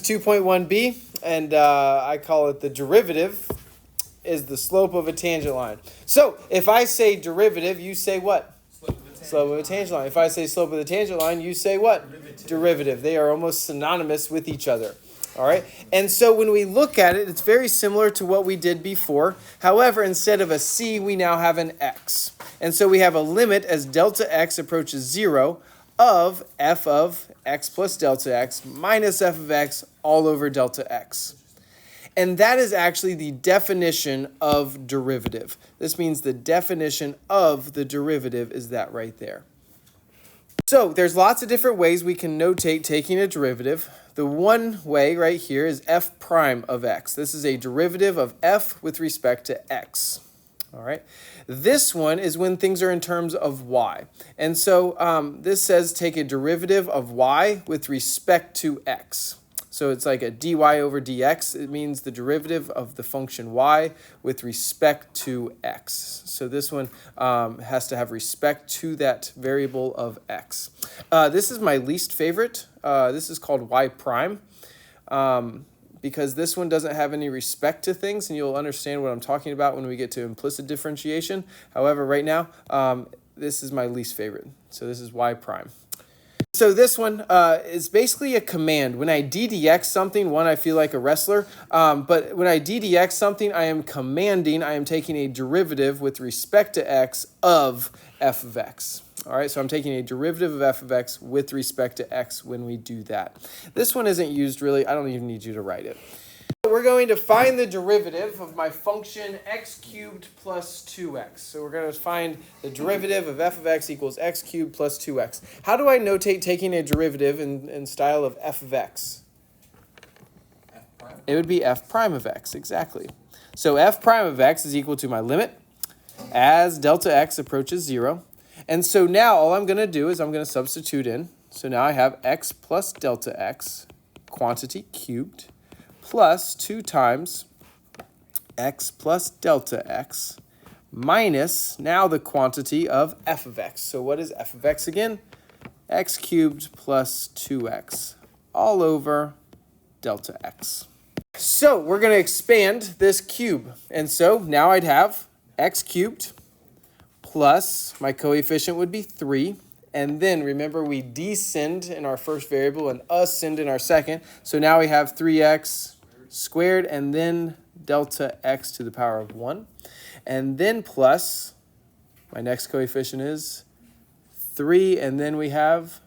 2.1b, and I call it the derivative is the slope of a tangent line. So if I say derivative, you say what? Slope of a tangent line. If I say slope of the tangent line, you say what? Derivative. They are almost synonymous with each other. All right. And so when we look at it, it's very similar to what we did before. However, instead of a c, we now have an x. And so we have a limit as delta x approaches 0 of f of x plus delta x minus f of x all over delta x. And that is actually the definition of derivative. This means the definition of the derivative is that right there. So there's lots of different ways we can notate taking a derivative. The one way right here is f prime of x. This is a derivative of f with respect to x. All right. This one is when things are in terms of y. And so this says take a derivative of y with respect to x. So it's like a dy over dx. It means the derivative of the function y with respect to x. So this one has to have respect to that variable of x. This is my least favorite. This is called y prime because this one doesn't have any respect to things, and you'll understand what I'm talking about when we get to implicit differentiation. However, right now, this is my least favorite. So this is y prime. So this one is basically a command. When I ddx something, I feel like a wrestler. But when I ddx something, I am commanding, I am taking a derivative with respect to x of f of x. All right, so I'm taking a derivative of f of x with respect to x when we do that. This one isn't used really. I don't even need you to write it. We're going to find the derivative of my function x cubed plus 2x. So we're going to find the derivative of f of x equals x cubed plus 2x. How do I notate taking a derivative in style of f of x? F prime? It would be f prime of x, exactly. So f prime of x is equal to my limit as delta x approaches 0. And so now all I'm going to do is I'm going to substitute in. So now I have x plus delta x, quantity cubed, plus 2 times x plus delta x minus now the quantity of f of x. So what is f of x again? X cubed plus 2x all over delta x. So we're going to expand this cube. And so now I'd have x cubed plus my coefficient would be 3. And then remember we descend in our first variable and ascend in our second. So now we have 3x squared and then delta x to the power of 1. And then plus, my next coefficient is 3. And then we have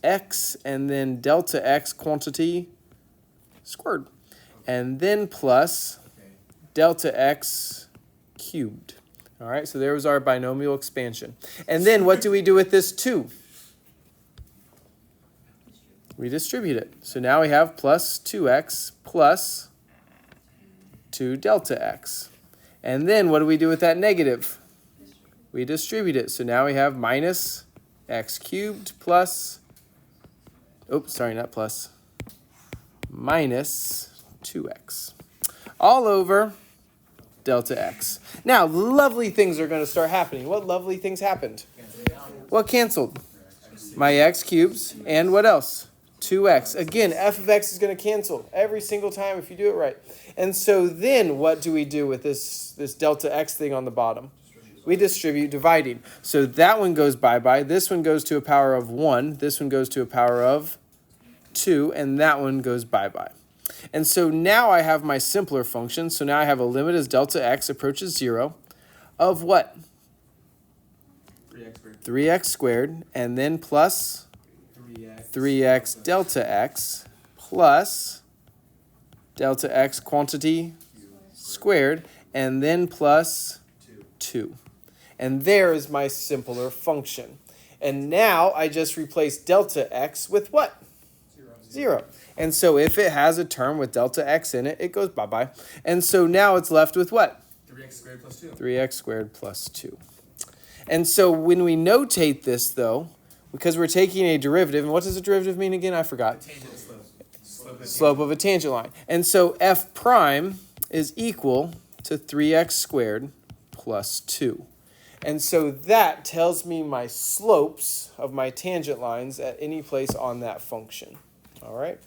x and then delta x quantity squared. And then plus delta x cubed. All right, so there was our binomial expansion. And then what do we do with this 2? We distribute it. So now we have plus 2x plus 2 delta x. And then what do we do with that negative? We distribute it. So now we have minus x cubed plus, minus 2x all over delta x. Now, lovely things are going to start happening. What lovely things happened? What canceled? My x cubes and what else? 2x. Again, f of x is going to cancel every single time if you do it right. And so then what do we do with this delta x thing on the bottom? We distribute dividing. So that one goes bye-bye. This one goes to a power of 1. This one goes to a power of 2. And that one goes bye-bye. And so now I have my simpler function. So now I have a limit as delta x approaches 0 of what? 3x squared. 3x squared. And then plus 3x delta x plus delta x quantity squared, and then plus 2. And there is my simpler function. And now I just replace delta x with what? 0. And so if it has a term with delta x in it, it goes bye-bye. And so now it's left with what? 3x squared plus 2. 3x squared plus 2. And so when we notate this, though, because we're taking a derivative, and what does a derivative mean again? I forgot. Slope of a tangent line. And so f prime is equal to 3x squared plus 2. And so that tells me my slopes of my tangent lines at any place on that function. All right?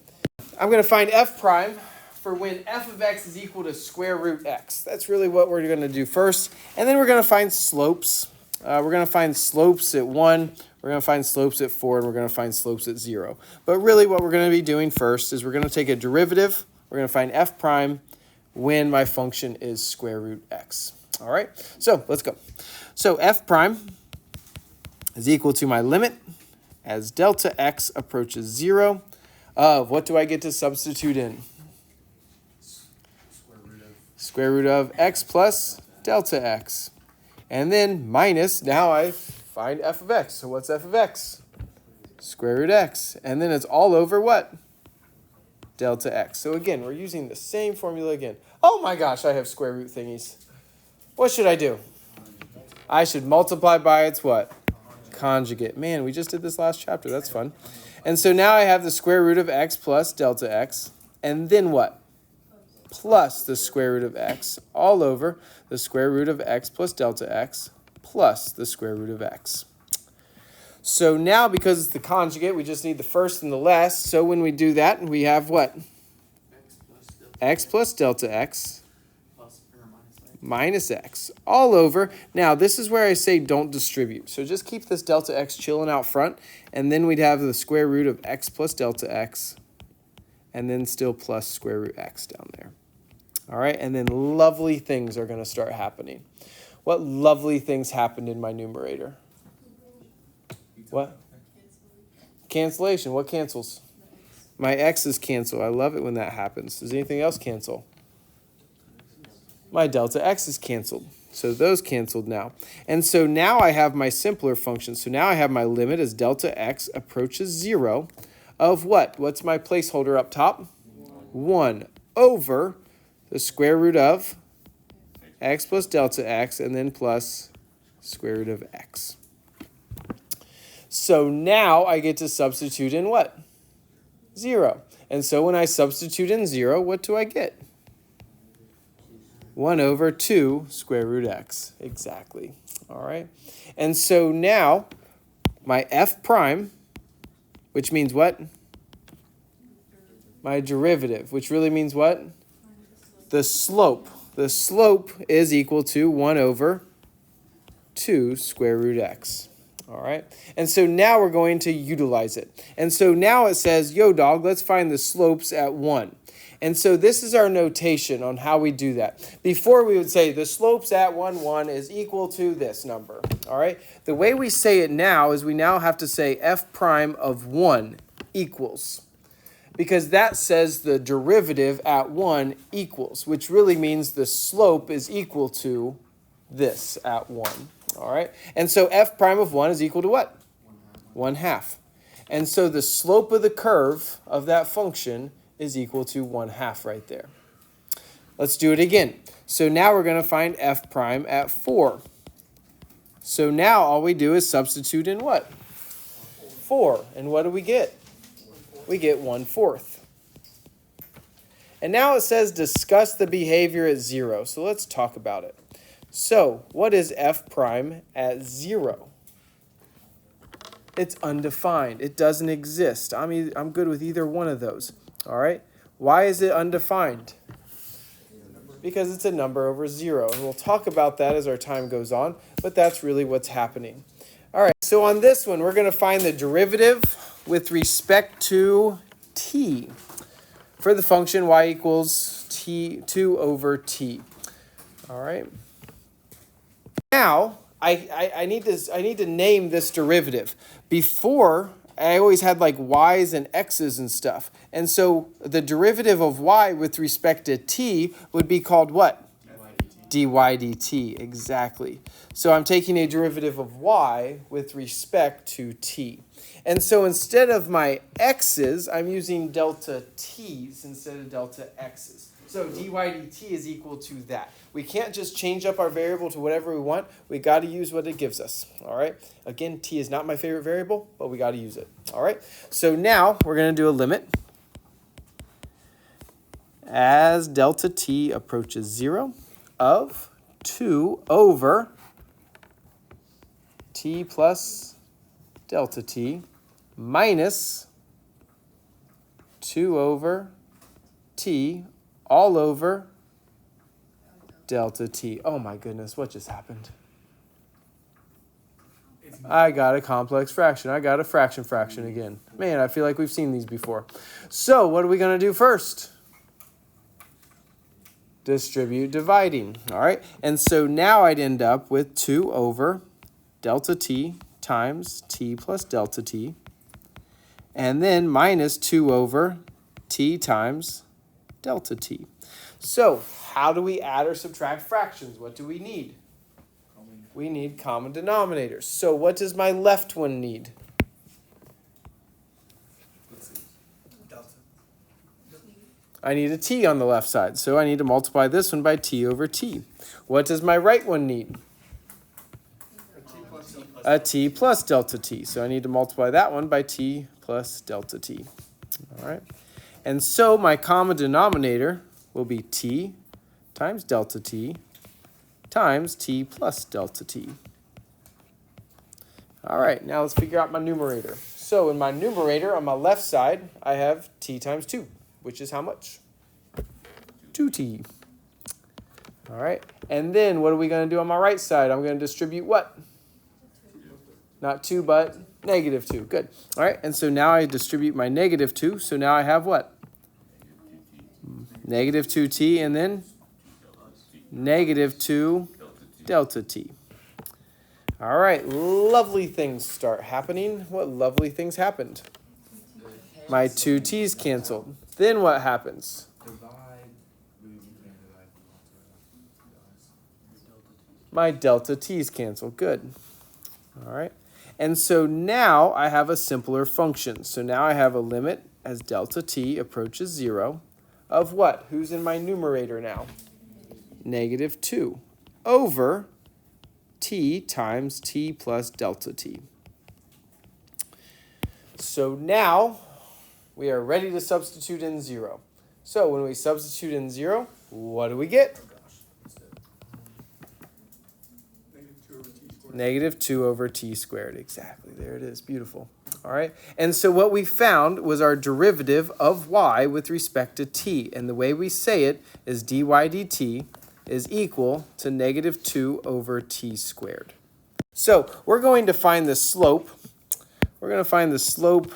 I'm going to find f prime for when f of x is equal to square root x. That's really what we're going to do first. And then we're going to find slopes. We're going to find slopes at 1, we're going to find slopes at 4, and we're going to find slopes at 0. But really what we're going to be doing first is we're going to take a derivative. We're going to find f prime when my function is square root x. All right, so let's go. So f prime is equal to my limit as delta x approaches 0 of, what do I get to substitute in? Square root of x plus delta x. And then minus, now I find f of x. So what's f of x? Square root x. And then it's all over what? Delta x. So again, we're using the same formula again. Oh my gosh, I have square root thingies. What should I do? I should multiply by its what? Conjugate. Man, we just did this last chapter. That's fun. And so now I have the square root of x plus delta x. And then what? Plus the square root of x all over the square root of x plus delta x plus the square root of x. So now, because it's the conjugate, we just need the first and the last. So when we do that, we have what? X plus delta x minus x all over. Now, this is where I say don't distribute. So just keep this delta x chilling out front. And then we'd have the square root of x plus delta x. And then still plus square root x down there. All right, and then lovely things are going to start happening. What lovely things happened in my numerator? What? Cancellation. What cancels? My x's cancel. I love it when that happens. Does anything else cancel? My delta x is canceled. So those canceled now. And so now I have my simpler function. So now I have my limit as delta x approaches 0 of what? What's my placeholder up top? 1 over the square root of x plus delta x, and then plus square root of x. So now I get to substitute in what? 0. And so when I substitute in 0, what do I get? 1 over 2 square root x. Exactly. All right. And so now my f prime, which means what? My derivative, which really means what? The slope. The slope is equal to 1 over 2 square root x. All right. And so now we're going to utilize it. And so now it says, yo, dog, let's find the slopes at 1. And so this is our notation on how we do that. Before we would say the slopes at 1, 1 is equal to this number. All right. The way we say it now is we now have to say f prime of 1 equals. Because that says the derivative at 1 equals, which really means the slope is equal to this at 1. All right? And so f prime of 1 is equal to what? 1/2. And so the slope of the curve of that function is equal to 1/2 right there. Let's do it again. So now we're going to find f prime at 4. So now all we do is substitute in what? 4. And what do we get? We get 1/4. And now it says discuss the behavior at 0. So let's talk about it. So what is f prime at 0? It's undefined. It doesn't exist. I'm good with either one of those. All right. Why is it undefined? Because it's a number over 0. And we'll talk about that as our time goes on. But that's really what's happening. All right. So on this one, we're going to find the derivative with respect to t for the function y equals t 2 over t. All right. Now I need to name this derivative. Before I always had like y's and x's and stuff, and so the derivative of y with respect to t would be called what? dy dt. Exactly. So I'm taking a derivative of y with respect to t. And so instead of my x's, I'm using delta t's instead of delta x's. So dy dt is equal to that. We can't just change up our variable to whatever we want. We got to use what it gives us. All right. Again, t is not my favorite variable, but we got to use it. All right. So now we're going to do a limit as delta t approaches 0 of 2 over t plus delta t minus 2 over t all over delta t. Oh my goodness, what just happened? I got a complex fraction. I got a fraction again. Man, I feel like we've seen these before. So what are we going to do first? Distribute dividing. All right. And so now I'd end up with 2 over delta t times t plus delta t. And then minus 2 over t times delta t. So how do we add or subtract fractions? What do we need? We need common denominators. So what does my left one need? I need a t on the left side, so I need to multiply this one by t over t. What does my right one need? A t plus delta t. So I need to multiply that one by t plus delta t. All right. And so my common denominator will be t times delta t times t plus delta t. All right, now let's figure out my numerator. So in my numerator, on my left side, I have t times 2, which is how much? 2t. All right, and then what are we going to do on my right side? I'm going to distribute what? Not 2, but negative 2. Good. All right, and so now I distribute my negative 2. So now I have what? Negative 2t, and then negative 2 delta t. All right, lovely things start happening. What lovely things happened? My 2t's canceled. Then what happens? My delta t's cancel. Good. All right. And so now I have a simpler function. So now I have a limit as delta t approaches 0 of what? Who's in my numerator now? Negative 2 over t times t plus delta t. So now we are ready to substitute in 0. So when we substitute in 0, what do we get? Negative 2 over t squared. Exactly. There it is. Beautiful. All right. And so what we found was our derivative of y with respect to t. And the way we say it is dy dt is equal to negative 2 over t squared. So we're going to find the slope. We're going to find the slope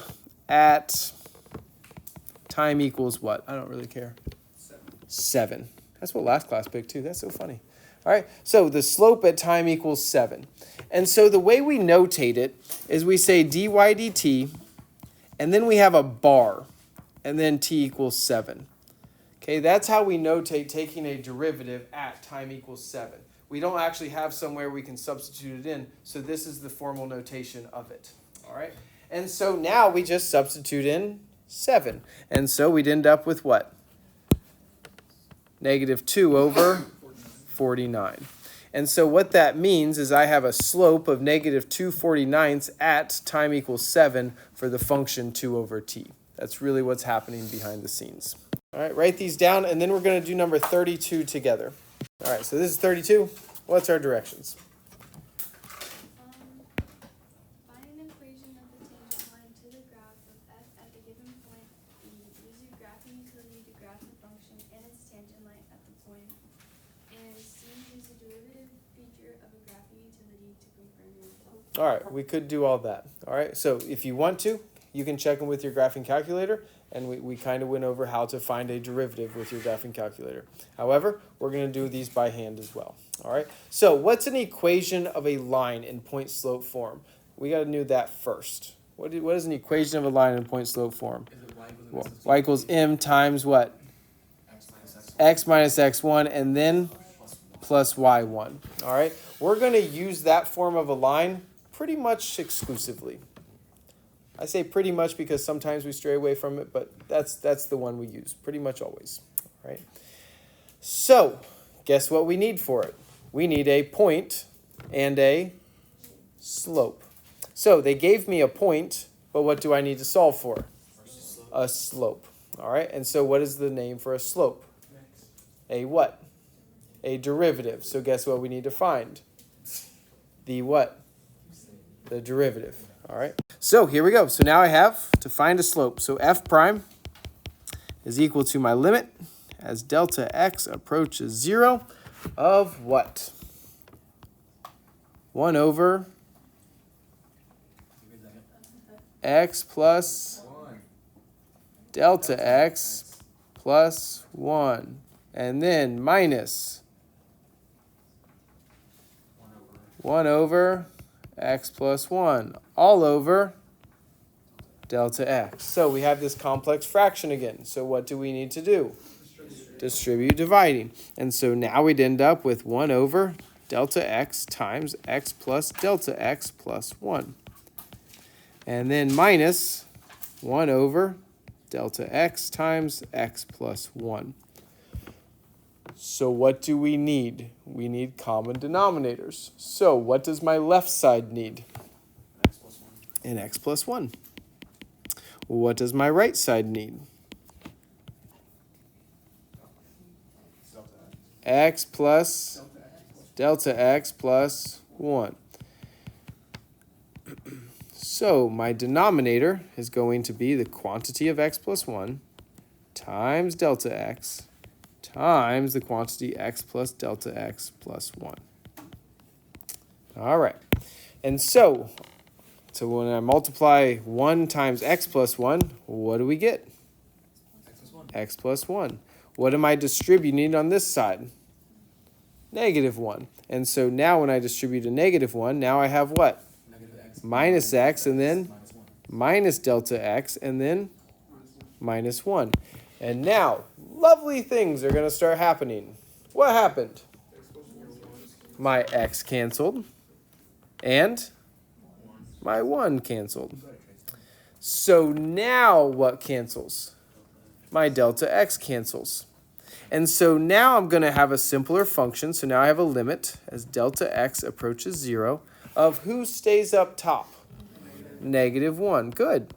at time equals what? I don't really care. 7. That's what last class picked too. That's so funny. All right, so the slope at time equals 7. And so the way we notate it is we say dy dt, and then we have a bar, and then t equals 7. Okay, that's how we notate taking a derivative at time equals 7. We don't actually have somewhere we can substitute it in, so this is the formal notation of it. All right, and so now we just substitute in 7. And so we'd end up with what? Negative 2 over 49. And so what that means is I have a slope of negative 2/49 at time equals 7 for the function 2 over t. That's really what's happening behind the scenes. All right, write these down, and then we're going to do number 32 together. All right, so this is 32. What's our directions? Find an equation of the tangent line to the graph of f at the given point B. Use your graphing utility to graph the function and its tangent line at the point. And C, use the derivative feature of a graphing utility to confirm your result. All right, we could do all that. All right, so if you want to, you can check them with your graphing calculator, and we kind of went over how to find a derivative with your graphing calculator. However, we're going to do these by hand as well. All right, so what's an equation of a line in point slope form? We got to do that first. What is an equation of a line in point slope form? Well, y equals m times what? X minus x1, and then plus y1. All right, we're going to use that form of a line pretty much exclusively. I say pretty much because sometimes we stray away from it, but that's the one we use pretty much always. All right. So guess what we need for it? We need a point and a slope. So they gave me a point, but what do I need to solve for? A slope. All right. And so what is the name for a slope? A what? A derivative. So guess what we need to find? The what? The derivative. All right. So here we go. So now I have to find a slope. So f prime is equal to my limit as delta x approaches 0 of what? 1 over x plus delta x plus 1. And then minus 1 over x plus 1 all over delta x. So we have this complex fraction again. So what do we need to do? Distribute dividing. And so now we'd end up with 1 over delta x times x plus delta x plus 1. And then minus 1 over delta x times x plus 1. So what do we need? We need common denominators. So what does my left side need? X plus 1. An x plus 1. What does my right side need? X plus delta x plus 1. So my denominator is going to be the quantity of x plus 1 times delta x times the quantity x plus delta x plus 1. All right. And so when I multiply 1 times x plus 1, what do we get? X plus 1. X plus 1. What am I distributing on this side? Negative 1. And so now when I distribute a negative 1, now I have what? Negative x. Minus x, and then Minus 1. minus delta x, and then minus 1. And now, lovely things are going to start happening. What happened? My x canceled, and my 1 canceled. So now what cancels? My delta x cancels. And so now I'm going to have a simpler function. So now I have a limit as delta x approaches 0 of who stays up top? Negative 1. Good.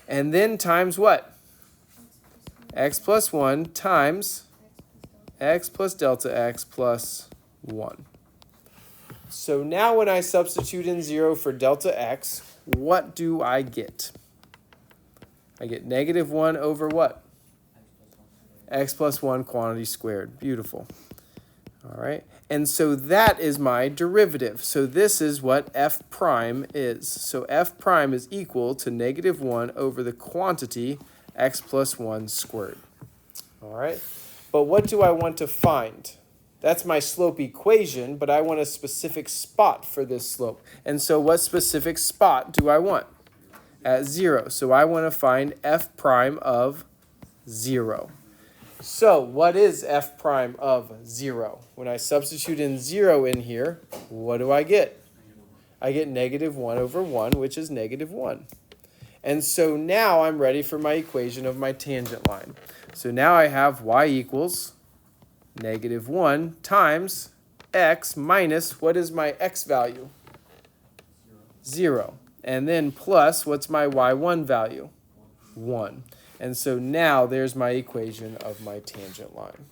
And then times what? X plus 1 times x plus delta x plus 1. So now when I substitute in 0 for delta x, what do I get? I get negative 1 over what? X plus 1 quantity squared. Beautiful. All right. And so that is my derivative. So this is what f prime is. So f prime is equal to negative 1 over the quantity x plus 1 squared. All right. But what do I want to find? That's my slope equation, but I want a specific spot for this slope. And so what specific spot do I want? At 0. So I want to find f prime of 0. So what is f prime of 0? When I substitute in 0 in here, what do I get? I get negative 1 over 1, which is negative 1. And so now I'm ready for my equation of my tangent line. So now I have y equals negative 1 times x minus, what is my x value? 0. And then plus, what's my y1 value? 1. And so now there's my equation of my tangent line.